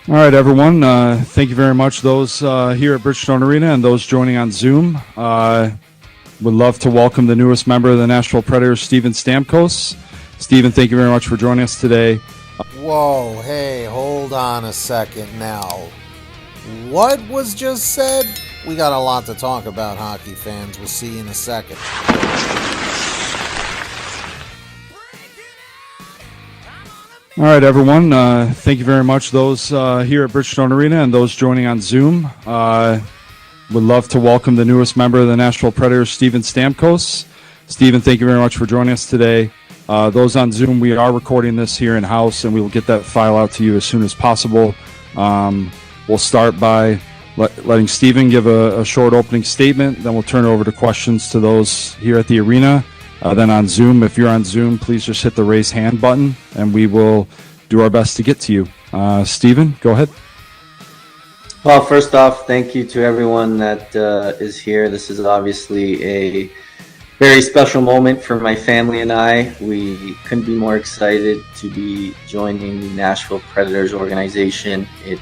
All right, everyone. Thank you very much, those here at Bridgestone Arena and those joining on Zoom. Would love to welcome the newest member of the Nashville Predators, Steven Stamkos. Steven, thank you very much for joining us today. Whoa, hey, hold on a second now. What was just said? We got a lot to talk about, hockey fans. We'll see you in a second. All right, everyone. Thank you very much, those here at Bridgestone Arena and those joining on Zoom. Would love to welcome the newest member of the Nashville Predators, Steven Stamkos. Steven, thank you very much for joining us today. Those on Zoom, we are recording this here in-house, and we will get that file out to you as soon as possible. We'll start by letting Steven give a short opening statement, then we'll turn it over to questions to those here at the arena. Then on Zoom, if you're on Zoom, please just hit the raise hand button, and we will do our best to get to you. Steven, go ahead. Well, first off, thank you to everyone that is here. This is obviously a very special moment for my family and I. We couldn't be more excited to be joining the Nashville Predators organization. It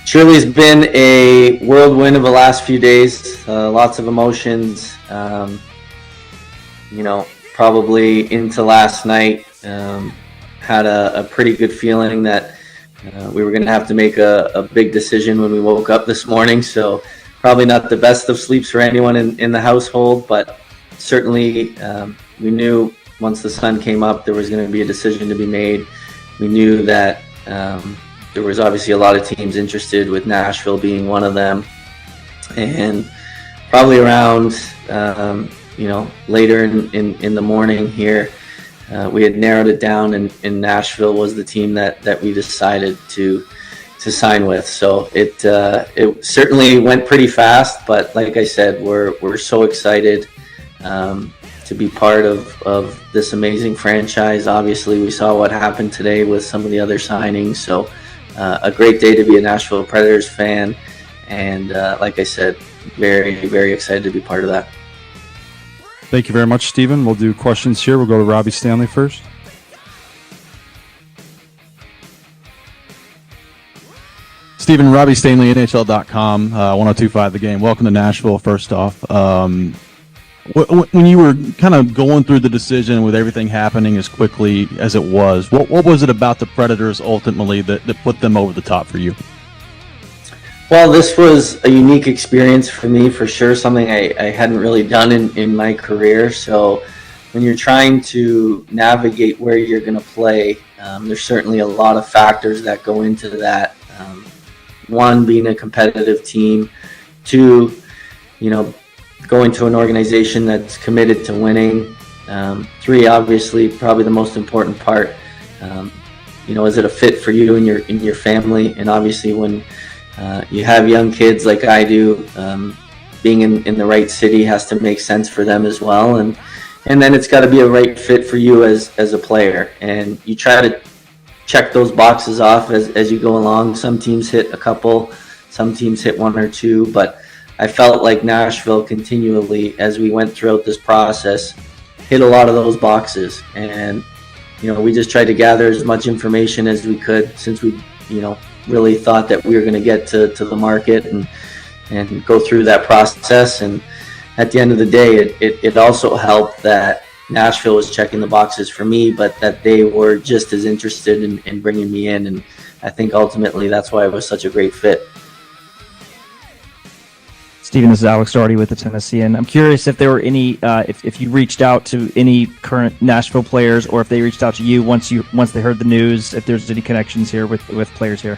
truly has been a whirlwind of the last few days. Lots of emotions. Probably into last night. Had a pretty good feeling that we were going to have to make a big decision when we woke up this morning. So probably not the best of sleeps for anyone in the household, but certainly we knew once the sun came up there was going to be a decision to be made. We knew that there was obviously a lot of teams interested, with Nashville being one of them. And probably around later in the morning here, we had narrowed it down, and Nashville was the team that we decided to sign with. So it certainly went pretty fast, but like I said, we're so excited to be part of this amazing franchise. Obviously, we saw what happened today with some of the other signings, so a great day to be a Nashville Predators fan, and like I said, very, very excited to be part of that. Thank you very much, Steven. We'll do questions here. We'll go to Robbie Stanley first. Steven, Robbie Stanley, NHL.com, 1025 The Game. Welcome to Nashville, first off. When you were kind of going through the decision with everything happening as quickly as it was, what was it about the Predators ultimately that put them over the top for you? Well, this was a unique experience for me, for sure, something I hadn't really done in my career. So when you're trying to navigate where you're going to play, there's certainly a lot of factors that go into that. One, being a competitive team. Two, going to an organization that's committed to winning. Three, obviously, probably the most important part, is it a fit for you and your family? And obviously when you have young kids like I do, being in the right city has to make sense for them as well, and then it's got to be a right fit for you as a player, and you try to check those boxes off as you go along. Some teams hit a couple, some teams hit one or two, but I felt like Nashville continually, as we went throughout this process, hit a lot of those boxes, and we just tried to gather as much information as we could, since we really thought that we were going to get to the market and go through that process. And at the end of the day, it also helped that Nashville was checking the boxes for me, but that they were just as interested in bringing me in. And I think ultimately that's why it was such a great fit. Steven, this is Alex Doherty with the Tennessean. I'm curious if there were any, if you reached out to any current Nashville players, or if they reached out to you once they heard the news, if there's any connections here with players here.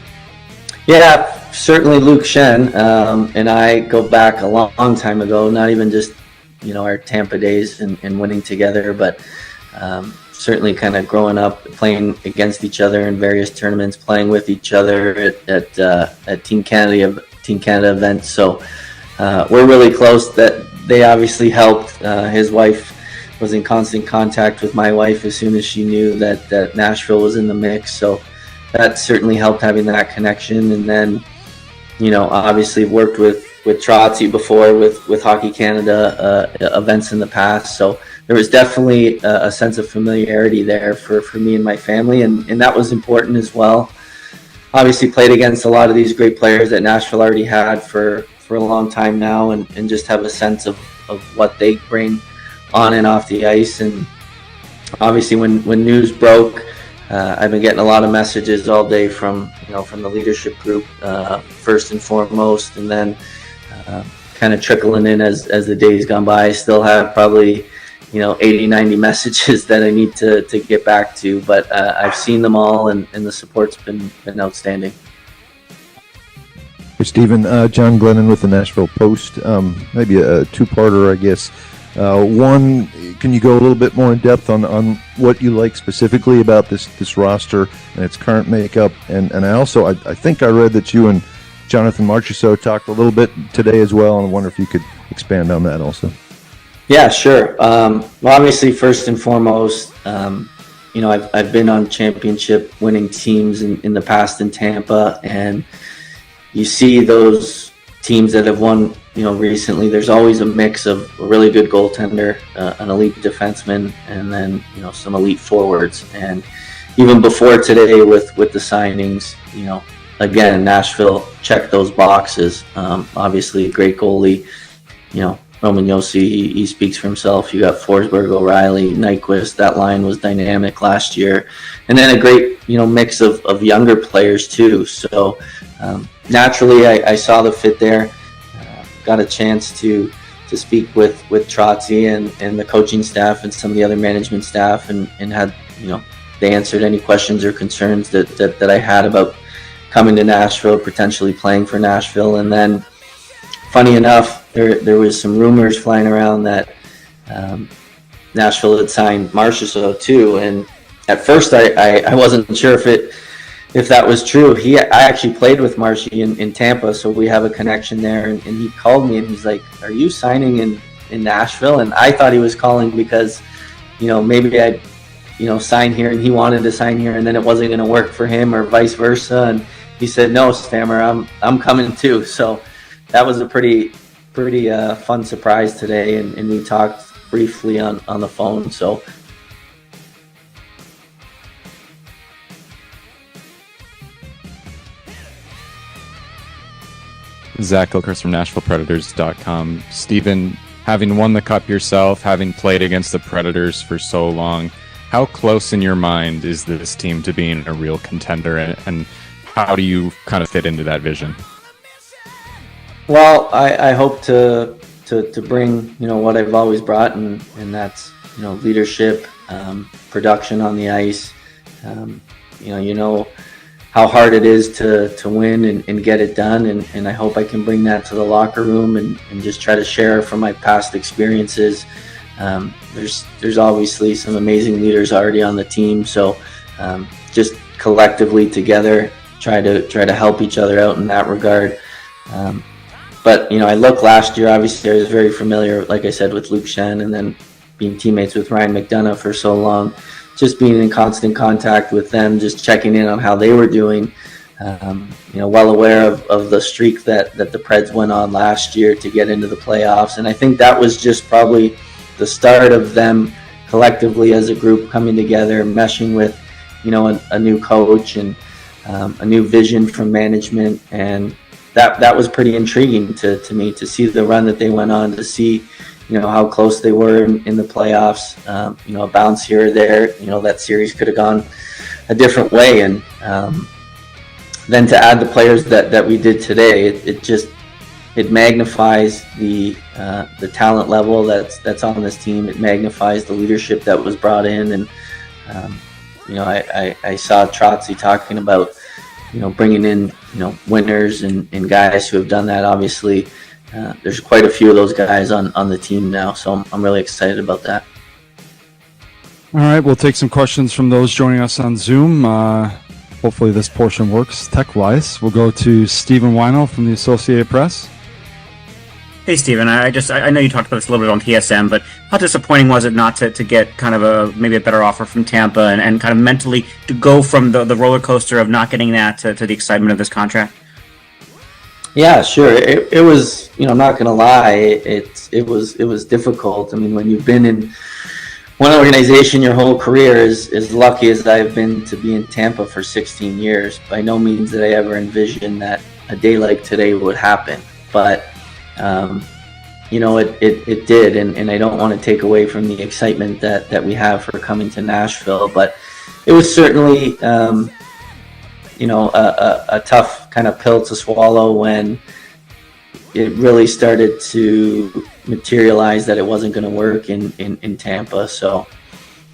Yeah, certainly Luke Shen and I go back a long time ago, not even just, our Tampa days and winning together, but certainly kind of growing up playing against each other in various tournaments, playing with each other at Team Canada events. So we're really close. That they obviously helped. His wife was in constant contact with my wife as soon as she knew that Nashville was in the mix. So that certainly helped, having that connection. And then, obviously worked with Trotzy before with Hockey Canada events in the past. So there was definitely a sense of familiarity there for me and my family, and that was important as well. obviously played against a lot of these great players that Nashville already had for a long time now, and just have a sense of what they bring on and off the ice. And obviously when news broke, I've been getting a lot of messages all day from the leadership group, first and foremost, and then kind of trickling in as the days gone by. I still have probably 80, 90 messages that I need to get back to, but I've seen them all, and the support's been outstanding. Hey, Stephen, John Glennon with the Nashville Post. Maybe a two-parter, I guess. One, can you go a little bit more in depth on what you like specifically about this roster and its current makeup? And I think I read that you and Jonathan Marchessault talked a little bit today as well, and I wonder if you could expand on that also. Yeah, sure. Well, obviously, first and foremost, I've been on championship winning teams in the past in Tampa, and you see those teams that have won, recently. There's always a mix of a really good goaltender, an elite defenseman, and then some elite forwards. And even before today, with the signings, again, Nashville checked those boxes. Obviously, a great goalie, Roman Josi, he speaks for himself. You got Forsberg, O'Reilly, Nyquist. That line was dynamic last year. And then a great, mix of younger players too. So naturally, I saw the fit there. Got a chance to speak with Trotzy and the coaching staff and some of the other management staff, and had, they answered any questions or concerns that I had about coming to Nashville, potentially playing for Nashville. And then, funny enough, there was some rumors flying around that Nashville had signed Marchessault too, and at first I wasn't sure if that was true. I actually played with Marshy in Tampa, so we have a connection there, and he called me and he's like, "Are you signing in Nashville?" And I thought he was calling because maybe I'd sign here and he wanted to sign here, and then it wasn't going to work for him, or vice versa. And he said, "No, Stammer, I'm coming too." So that was a pretty fun surprise today, and we talked briefly on the phone. So Zach Gilchrist from NashvillePredators.com. Stephen, having won the Cup yourself, having played against the Predators for so long, how close in your mind is this team to being a real contender, and how do you kind of fit into that vision? Well, I hope to bring what I've always brought, and that's leadership, production on the ice. How hard it is to win and get it done, and I hope I can bring that to the locker room and just try to share from my past experiences. There's obviously some amazing leaders already on the team, so just collectively together try to help each other out in that regard. But I look last year, obviously I was very familiar, like I said, with Luke Shen, and then being teammates with Ryan McDonough for so long, just being in constant contact with them, just checking in on how they were doing. Well aware of the streak that the Preds went on last year to get into the playoffs. And I think that was just probably the start of them collectively as a group coming together, meshing with, a new coach and a new vision from management. And that was pretty intriguing to me, to see the run that they went on, to see how close they were in the playoffs. A bounce here or there, that series could have gone a different way. And then to add the players that we did today, it magnifies the talent level that's on this team. It magnifies the leadership that was brought in. And I saw Trotzy talking about bringing in winners and guys who have done that. Obviously, there's quite a few of those guys on the team now, so I'm really excited about that. All right, we'll take some questions from those joining us on Zoom. Hopefully this portion works tech-wise. We'll go to Stephen Wino from the Associated Press. Hey, Stephen, I know you talked about this a little bit on TSM, but how disappointing was it not to get kind of maybe a better offer from Tampa and kind of mentally to go from the roller coaster of not getting that to the excitement of this contract? Yeah, sure. It was, I'm not going to lie, it was difficult. I mean, when you've been in one organization your whole career is as lucky as I've been to be in Tampa for 16 years. By no means did I ever envision that a day like today would happen. But, it did. And I don't want to take away from the excitement that we have for coming to Nashville. But it was certainly, a tough kind of pill to swallow when it really started to materialize that it wasn't going to work in Tampa. So,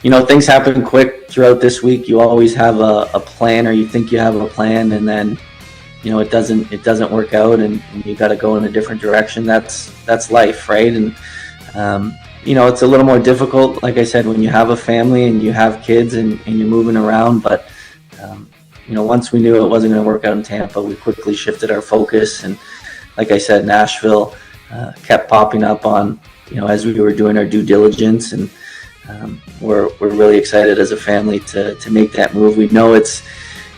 things happen quick throughout this week. You always have a plan, or you think you have a plan, and then, it doesn't work out, and you got to go in a different direction. That's life, right? And, it's a little more difficult, like I said, when you have a family and you have kids and you're moving around. But, once we knew it wasn't going to work out in Tampa, we quickly shifted our focus. And like I said, Nashville kept popping up on, as we were doing our due diligence, and we're really excited as a family to make that move. We know it's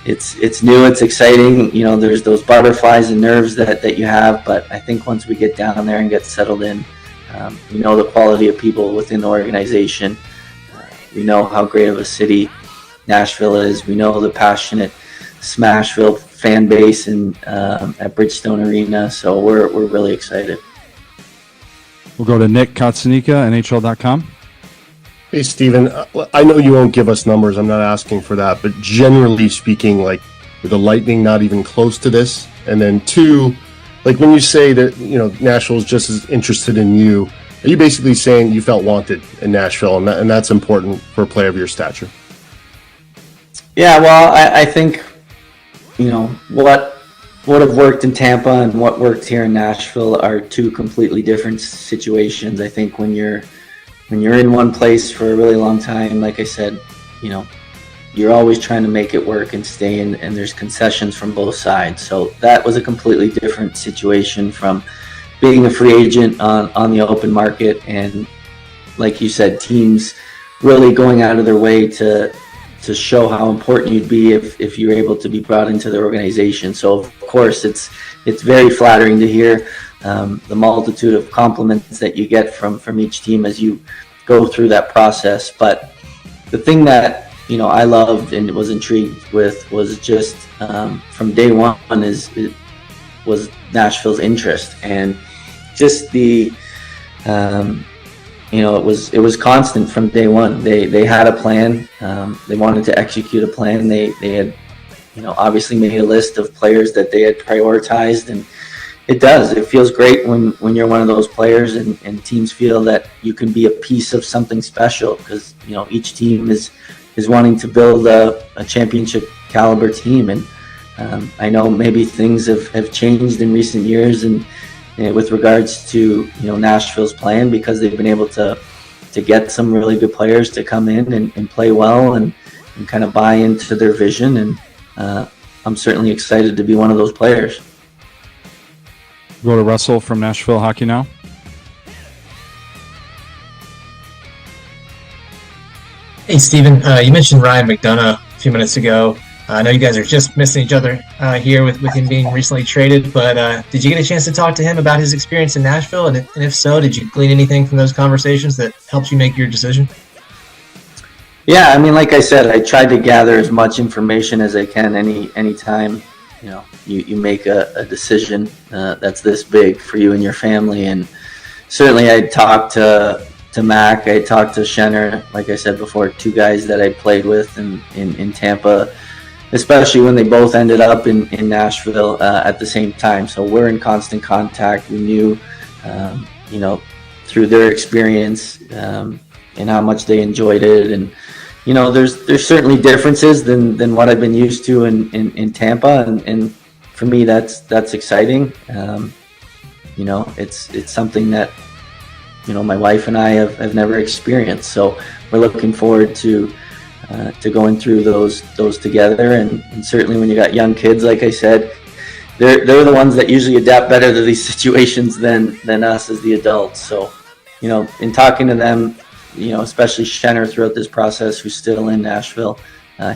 new, it's exciting. There's those butterflies and nerves that you have, but I think once we get down there and get settled in, we know the quality of people within the organization. We know how great of a city Nashville is. We know the passionate Smashville fan base and at Bridgestone Arena, so we're really excited. We'll go to Nick Kotsanika, NHL.com. Hey, Steven, I know you won't give us numbers. I'm not asking for that. But generally speaking, like, with the Lightning not even close to this, and then two, like when you say that, Nashville's just as interested in you, are you basically saying you felt wanted in Nashville, and that's important for a player of your stature? Yeah, well, I think, what would have worked in Tampa and what worked here in Nashville are two completely different situations. I think when you're in one place for a really long time, like I said, you're always trying to make it work and stay in, and there's concessions from both sides. So that was a completely different situation from being a free agent on the open market, and like you said, teams really going out of their way to show how important you'd be if you're able to be brought into their organization. So of course it's very flattering to hear the multitude of compliments that you get from each team as you go through that process. But the thing that I loved and was intrigued with was just from day one was Nashville's interest, and just the it was constant from day one. They had a plan. They wanted to execute a plan. They had obviously made a list of players that they had prioritized, and it feels great when you're one of those players and teams feel that you can be a piece of something special, because each team is wanting to build a championship caliber team. And I know maybe things have changed in recent years and with regards to Nashville's plan, because they've been able to get some really good players to come in and play well and kind of buy into their vision. And I'm certainly excited to be one of those players. Go to Russell from Nashville Hockey Now. Hey, Steven, you mentioned Ryan McDonough a few minutes ago. I know you guys are just missing each other here with him being recently traded, but did you get a chance to talk to him about his experience in Nashville? And if so, did you glean anything from those conversations that helped you make your decision? Yeah, I mean, like I said, I tried to gather as much information as I can any time you make a decision that's this big for you and your family. And certainly I talked to Mac, I talked to Schenner, like I said before, two guys that I played with in Tampa, especially when they both ended up in Nashville at the same time. So we're in constant contact. We knew, through their experience and how much they enjoyed it. And, there's certainly differences than what I've been used to in Tampa. And for me, that's exciting. It's something that, my wife and I have never experienced. So we're looking forward to going through those together. And certainly when you got young kids, like I said, they're the ones that usually adapt better to these situations than us as the adults. So, in talking to them, especially Schenner throughout this process, who's still in Nashville,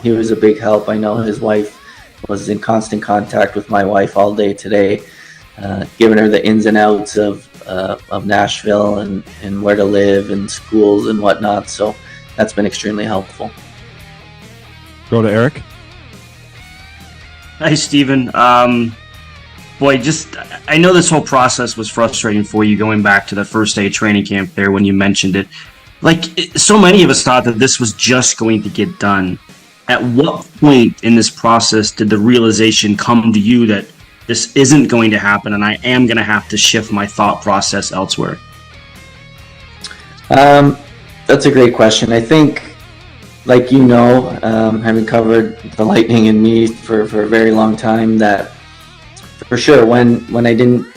he was a big help. I know his wife was in constant contact with my wife all day today, giving her the ins and outs of Nashville and where to live and schools and whatnot. So that's been extremely helpful. Go to Eric. Hi, Steven. Boy, I know this whole process was frustrating for you going back to the first day of training camp there when you mentioned it. So many of us thought that this was just going to get done. At what point in this process did the realization come to you that this isn't going to happen and I am going to have to shift my thought process elsewhere? That's a great question. I think, like having covered the Lightning and me for a very long time, that for sure when I didn't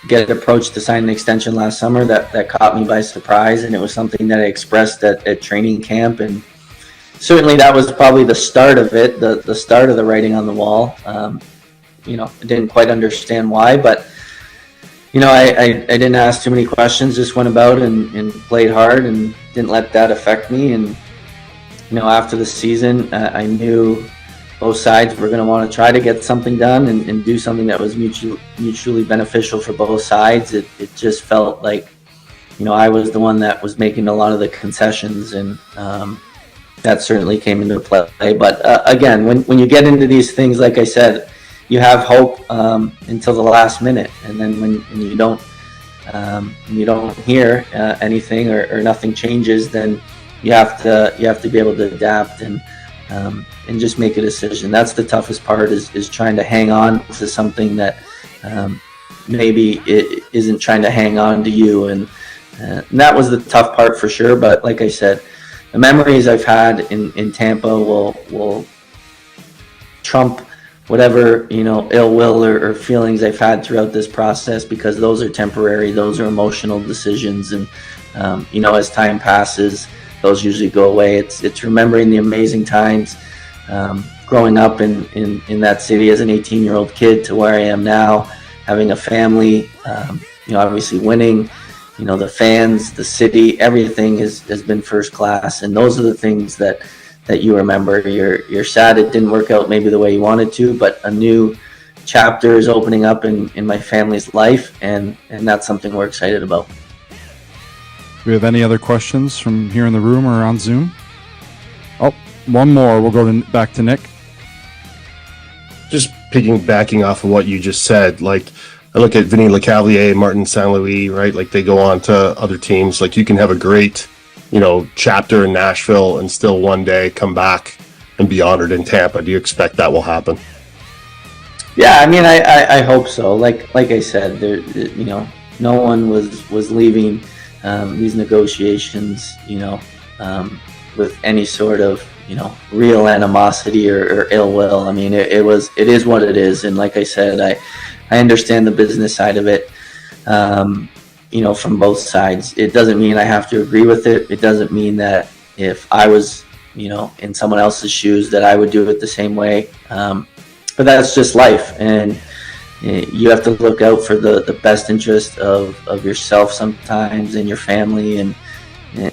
get approached to sign an extension last summer, that caught me by surprise, and it was something that I expressed at training camp, and certainly that was probably the start of it, the start of the writing on the wall. I didn't quite understand why, but I didn't ask too many questions, just went about and played hard and didn't let that affect me. And after the season, I knew both sides were going to want to try to get something done and do something that was mutually beneficial for both sides. It just felt like, I was the one that was making a lot of the concessions, and that certainly came into play. But again, when you get into these things, like I said, you have hope until the last minute, and then when you don't hear anything or nothing changes, then you have to be able to adapt and just make a decision. That's the toughest part, is trying to hang on to something that maybe it isn't trying to hang on to you, and that was the tough part for sure. But like I said, the memories I've had in Tampa will trump whatever ill will or feelings I've had throughout this process, because those are temporary, those are emotional decisions, and as time passes, those usually go away. It's remembering the amazing times growing up in that city as an 18-year-old kid to where I am now, having a family, obviously winning, the fans, the city, everything has been first class, and those are the things that you remember. You're sad it didn't work out maybe the way you wanted to, but a new chapter is opening up in my family's life, and that's something we're excited about. Do we have any other questions from here in the room or on Zoom? Oh, one more. We'll go back to Nick. Just piggybacking off of what you just said, like I look at Vinny Lecavalier, Martin St. Louis, right? Like they go on to other teams. Like you can have a great, chapter in Nashville and still one day come back and be honored in Tampa. Do you expect that will happen? Yeah, I mean, I hope so. Like I said, there, no one was leaving these negotiations, with any sort of, real animosity or ill will. I mean, it is what it is. And like I said, I understand the business side of it, from both sides. It doesn't mean I have to agree with it. It doesn't mean that if I was, in someone else's shoes, that I would do it the same way. But that's just life. And you have to look out for the best interest of yourself sometimes and your family. And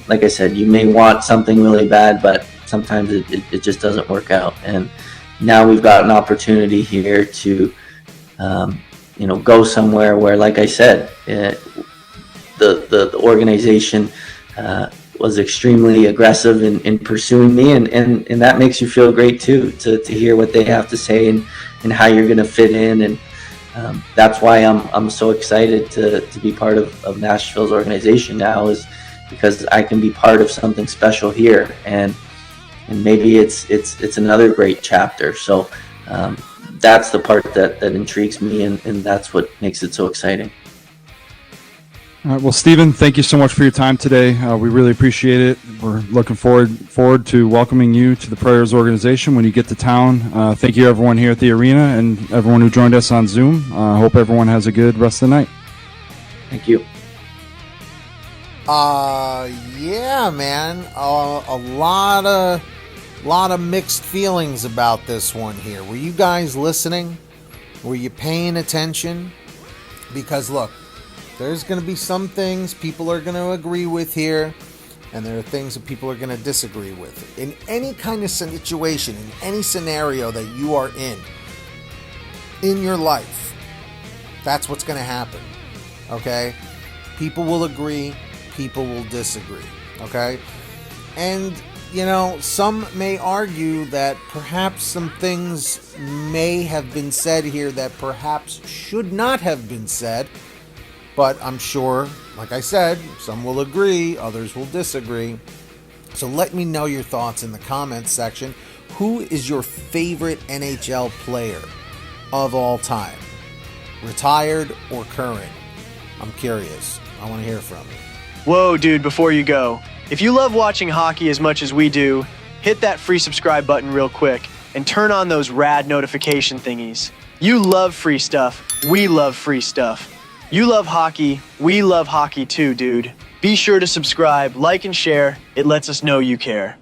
like I said, you may want something really bad, but sometimes it just doesn't work out. And now we've got an opportunity here to, go somewhere where, like I said, the organization was extremely aggressive in pursuing me, and that makes you feel great too, to hear what they have to say and how you're going to fit in. And that's why I'm so excited to be part of Nashville's organization now, is because I can be part of something special here, and maybe it's another great chapter. So that's the part that intrigues me, and that's what makes it so exciting. All right, well, Steven, thank you so much for your time today. We really appreciate it. We're looking forward to welcoming you to the Predators organization when you get to town. Thank you, everyone here at the arena, and everyone who joined us on Zoom. Hope everyone has a good rest of the night. Thank you. Yeah, man. A lot of mixed feelings about this one here. Were you guys listening? Were you paying attention? Because look, there's going to be some things people are going to agree with here, and there are things that people are going to disagree with. In any kind of situation, in any scenario that you are in your life, that's what's going to happen. Okay? People will agree, people will disagree. Okay? And, you know, some may argue that perhaps some things may have been said here that perhaps should not have been said. But I'm sure, like I said, some will agree, others will disagree. So let me know your thoughts in the comments section. Who is your favorite NHL player of all time? Retired or current? I'm curious. I want to hear from you. Whoa, dude, before you go. If you love watching hockey as much as we do, hit that free subscribe button real quick and turn on those rad notification thingies. You love free stuff. We love free stuff. You love hockey. We love hockey too, dude. Be sure to subscribe, like, and share. It lets us know you care.